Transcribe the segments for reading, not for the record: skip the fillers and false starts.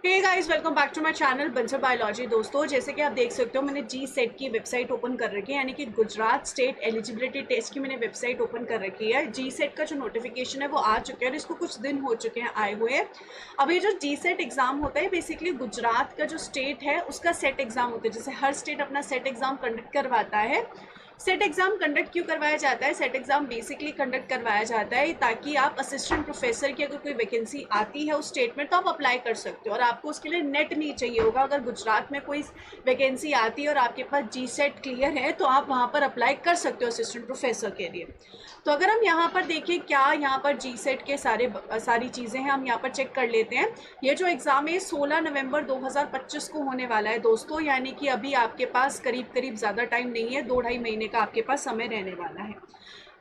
Hey guys, welcome back to my channel Bansal Biology. दोस्तों, जैसे कि आप देख सकते हो मैंने जी सेट की वेबसाइट ओपन कर रखी है, यानी कि गुजरात स्टेट एलिजिबिलिटी टेस्ट की मैंने वेबसाइट ओपन कर रखी है। जी सेट का जो नोटिफिकेशन है वो आ चुका है और इसको कुछ दिन हो चुके हैं आए हुए। अब ये जो जी सेट एग्जाम होता है बेसिकली गुजरात का जो स्टेट है उसका सेट एग्जाम होता है। जैसे हर स्टेट अपना सेट एग्जाम कंडक्ट करवाता है। सेट एग्जाम कंडक्ट क्यों करवाया जाता है? सेट एग्जाम बेसिकली कंडक्ट करवाया जाता है ताकि आप असिस्टेंट प्रोफेसर की अगर कोई वैकेंसी आती है उस स्टेट में तो आप अप्लाई कर सकते हो और आपको उसके लिए नेट नहीं चाहिए होगा। अगर गुजरात में कोई वैकेंसी आती है और आपके पास जी सेट क्लियर है तो आप वहाँ पर अप्लाई कर सकते हो असिस्टेंट प्रोफेसर के लिए। तो अगर हम यहाँ पर देखें क्या यहाँ पर जी सेट के सारी चीज़ें हैं, हम यहाँ पर चेक कर लेते हैं। ये जो एग्ज़ाम है 16 नवंबर 2025 को होने वाला है दोस्तों, यानी कि अभी आपके पास करीब करीब ज़्यादा टाइम नहीं है, 2-2.5 महीने का आपके पास समय रहने वाला है।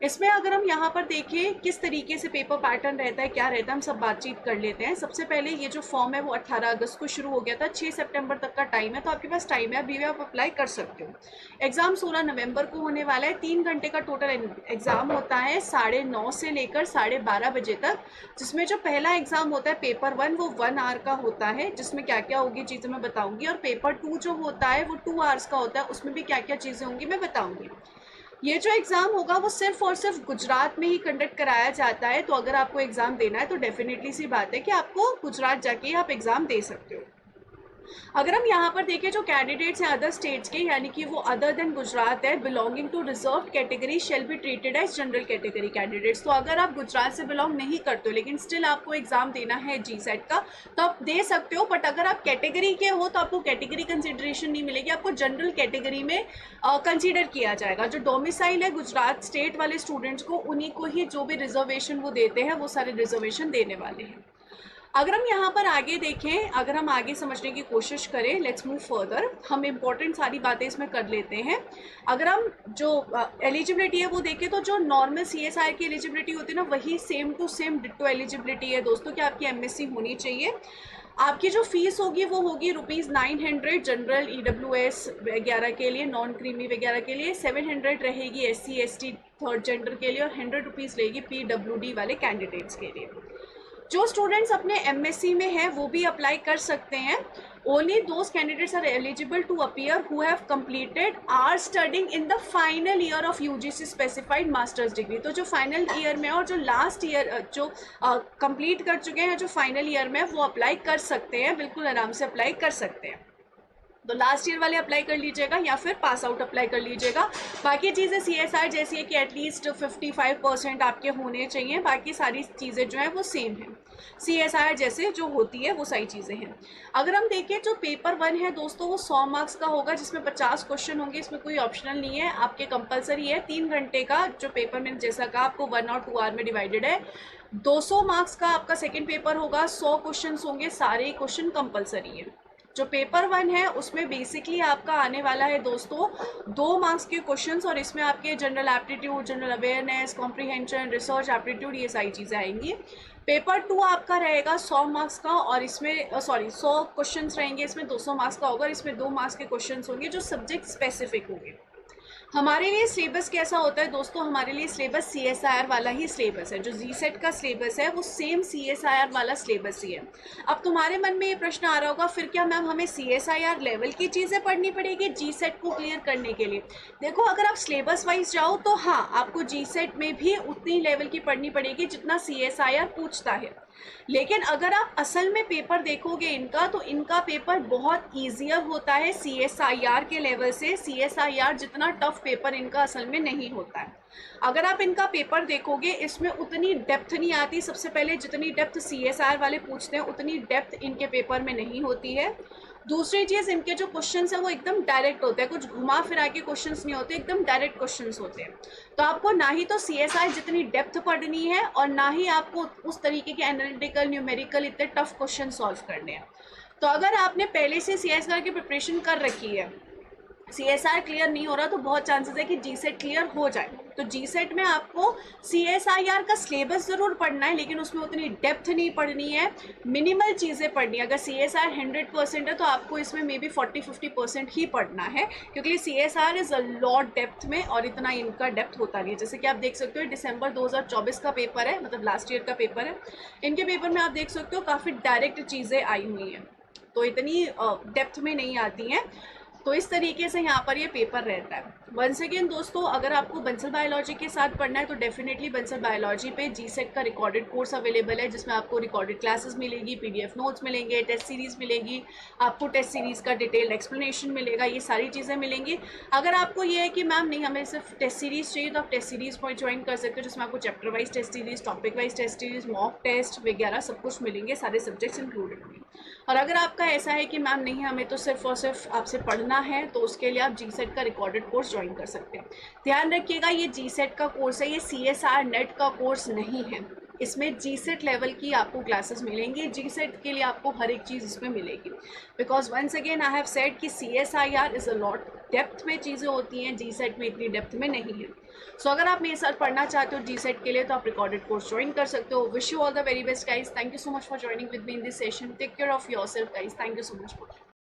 इसमें अगर हम यहाँ पर देखें किस तरीके से पेपर पैटर्न रहता है, क्या रहता है, हम सब बातचीत कर लेते हैं। सबसे पहले ये जो फॉर्म है वो 18 अगस्त को शुरू हो गया था, 6 सितंबर तक का टाइम है, तो आपके पास टाइम है, अभी भी आप अप्लाई कर सकते हो। एग्ज़ाम 16 नवंबर को होने वाला है। 3 घंटे का टोटल एग्ज़ाम होता है, 9:30 से लेकर 12:30 बजे तक। जिसमें जो पहला एग्ज़ाम होता है पेपर 1 वो 1 आवर का होता है, जिसमें क्या क्या होगी चीज़ें मैं बताऊँगी। और पेपर 2 जो होता है वो 2 आवर्स का होता है, उसमें भी क्या क्या चीज़ें होंगी मैं बताऊँगी। ये जो एग्ज़ाम होगा वो सिर्फ और सिर्फ गुजरात में ही कंडक्ट कराया जाता है। तो अगर आपको एग्ज़ाम देना है तो डेफिनेटली सी बात है कि आपको गुजरात जाके आप एग्ज़ाम दे सकते हो। अगर हम यहाँ पर देखें जो कैंडिडेट्स हैं अदर स्टेट्स के, यानी कि वो अदर देन गुजरात है, belonging to reserve category shall be treated as general category candidates. तो अगर आप गुजरात से बिलोंग नहीं करते हो लेकिन स्टिल आपको एग्जाम देना है जी सेट का तो आप दे सकते हो। बट अगर आप कैटेगरी के हो तो आपको कैटेगरी कंसिडरेशन नहीं मिलेगी, आपको जनरल कैटेगरी में कंसिडर किया जाएगा। जो डोमिसाइल है गुजरात स्टेट वाले स्टूडेंट्स को, उन्हीं को ही जो भी रिजर्वेशन वो देते हैं वो सारे रिजर्वेशन देने वाले हैं। अगर हम यहाँ पर आगे देखें, अगर हम आगे समझने की कोशिश करें, लेट्स मूव फर्दर, हम इम्पोर्टेंट सारी बातें इसमें कर लेते हैं। अगर हम जो एलिजिबिलिटी है वो देखें तो जो नॉर्मल CSIR की एलिजिबिलिटी होती है ना, वही same to same ditto eligibility है दोस्तों कि आपकी MSc होनी चाहिए। आपकी जो फीस होगी वो होगी ₹900 जनरल EWS वगैरह के लिए, नॉन क्रीमी वगैरह के लिए, 700 रहेगी SC ST थर्ड जेंडर के लिए और ₹100 रहेगी PWD वाले कैंडिडेट्स के लिए। जो स्टूडेंट्स अपने MSc में हैं वो भी अप्लाई कर सकते हैं। Only those candidates are eligible to appear who have completed or studying in the final year of UGC specified masters degree. तो जो फाइनल ईयर में और जो लास्ट ईयर जो कंप्लीट कर चुके हैं जो फाइनल ईयर में वो अप्लाई कर सकते हैं, बिल्कुल आराम से अप्लाई कर सकते हैं। तो लास्ट ईयर वाले अप्लाई कर लीजिएगा या फिर पास आउट अप्लाई कर लीजिएगा। बाकी चीज़ें CSR जैसी है कि एटलीस्ट 55% आपके होने चाहिए, बाकी सारी चीज़ें जो हैं वो सेम है, CSR जैसे जो होती है वो सारी चीज़ें हैं। अगर हम देखें जो पेपर 1 है दोस्तों वो 100 मार्क्स का होगा, जिसमें 50 क्वेश्चन होंगे, इसमें कोई ऑप्शनल नहीं है, आपके कंपलसरी है। 3 घंटे का जो पेपर मैंने जैसा कहा आपको 1 और 2 आवर में डिवाइडेड है। 200 मार्क्स का आपका सेकेंड पेपर होगा, 100 क्वेश्चन होंगे, सारे क्वेश्चन कंपलसरी है। जो पेपर 1 है उसमें बेसिकली आपका आने वाला है दोस्तों 2 मार्क्स के क्वेश्चंस और इसमें आपके general aptitude, general awareness, comprehension, research aptitude, ये सारी चीज़ें आएंगी। पेपर 2 आपका रहेगा 100 मार्क्स का और इसमें 100 क्वेश्चंस रहेंगे, इसमें 200 मार्क्स का होगा और इसमें 2 मार्क्स के क्वेश्चंस होंगे जो सब्जेक्ट स्पेसिफिक होंगे। हमारे लिए सिलेबस कैसा होता है दोस्तों? हमारे लिए सिलेबस CSIR वाला ही सिलेबस है। जो जीसेट का सिलेबस है वो सेम CSIR वाला सिलेबस ही है। अब तुम्हारे मन में ये प्रश्न आ रहा होगा फिर क्या मैम हमें CSIR लेवल की चीज़ें पढ़नी पड़ेगी जीसेट को क्लियर करने के लिए? देखो, अगर आप सिलेबस वाइज जाओ तो हाँ, आपको जीसेट में भी उतनी लेवल की पढ़नी पड़ेगी जितना CSIR पूछता है। लेकिन अगर आप असल में पेपर देखोगे इनका तो इनका पेपर बहुत ईजियर होता है CSIR के लेवल से। CSIR जितना टफ पेपर इनका असल में नहीं होता है। अगर आप इनका पेपर देखोगे इसमें उतनी डेप्थ नहीं आती। सबसे पहले जितनी डेप्थ CSIR वाले पूछते हैं उतनी डेप्थ इनके पेपर में नहीं होती है। दूसरी चीज़, इनके जो क्वेश्चंस हैं वो एकदम डायरेक्ट होते हैं, कुछ घुमा फिरा के क्वेश्चंस नहीं होते, एकदम डायरेक्ट क्वेश्चंस होते हैं। तो आपको ना ही तो CSI जितनी डेप्थ पढ़नी है और ना ही आपको उस तरीके के एनालिटिकल न्यूमेरिकल इतने टफ क्वेश्चन सॉल्व करने हैं। तो अगर आपने पहले से CSI की प्रिपरेशन कर रखी है, CSI क्लियर नहीं हो रहा तो बहुत चांसेस है कि जीसेट क्लियर हो जाए। तो जीसेट में आपको CSIR का सिलेबस ज़रूर पढ़ना है लेकिन उसमें उतनी डेप्थ नहीं पढ़नी है, मिनिमल चीज़ें पढ़नी है। अगर CSIR 100% है तो आपको इसमें मे बी 40-50% ही पढ़ना है, क्योंकि CSIR is a lot depth में और इतना इनका डेप्थ होता नहीं है। जैसे कि आप देख सकते हो दिसंबर 2024 का पेपर है, मतलब लास्ट ईयर का पेपर है। इनके पेपर में आप देख सकते हो काफ़ी डायरेक्ट चीज़ें आई हुई हैं। तो इतनी डेप्थ में नहीं आती हैं। तो इस तरीके से यहाँ पर ये पेपर रहता है। वंस अगेन दोस्तों, अगर आपको बंसल बायोलॉजी के साथ पढ़ना है तो डेफिनेटली बंसल बायोलॉजी पे जीसेट का रिकॉर्डेड कोर्स अवेलेबल है, जिसमें आपको रिकॉर्डेड क्लासेस मिलेगी, पीडीएफ नोट्स मिलेंगे, टेस्ट सीरीज मिलेगी, आपको टेस्ट सीरीज का डिटेल्ड एक्सप्लेनेशन मिलेगा, ये सारी चीज़ें मिलेंगी। अगर आपको ये है कि मैम नहीं हमें सिर्फ टेस्ट सीरीज चाहिए तो आप टेस्ट सीरीज पॉइंट ज्वाइन कर सकते हो, जिसमें आपको chapter wise test series, topic wise test series, mock test वगैरह सब कुछ मिलेंगे, सारे सब्जेक्ट्स इंक्लूडेड होंगे। और अगर आपका ऐसा है कि मैम नहीं हमें तो सिर्फ और सिर्फ आपसे पढ़ना है, तो उसके लिए आप जीसेट का रिकॉर्डेड कोर्स ज्वाइन कर सकते हैं। ध्यान रखिएगा, ये जीसेट का कोर्स है, ये सीएसआर नेट का कोर्स नहीं है। इसमें जीसेट लेवल की आपको क्लासेस मिलेंगी, जीसेट के लिए आपको हर एक चीज़ इसमें मिलेगी। Because once again I have said कि CSIR is a lot depth में चीज़ें होती हैं, जीसेट में इतनी डेप्थ में नहीं है। सो अगर आप मेरे साथ पढ़ना चाहते हो जीसेट के लिए तो आप रिकॉर्डेड कोर्स ज्वाइन कर सकते हो। Wish you all the very best guys. Thank you so much for joining with me in this session. Take care of yourself guys. Thank you so much for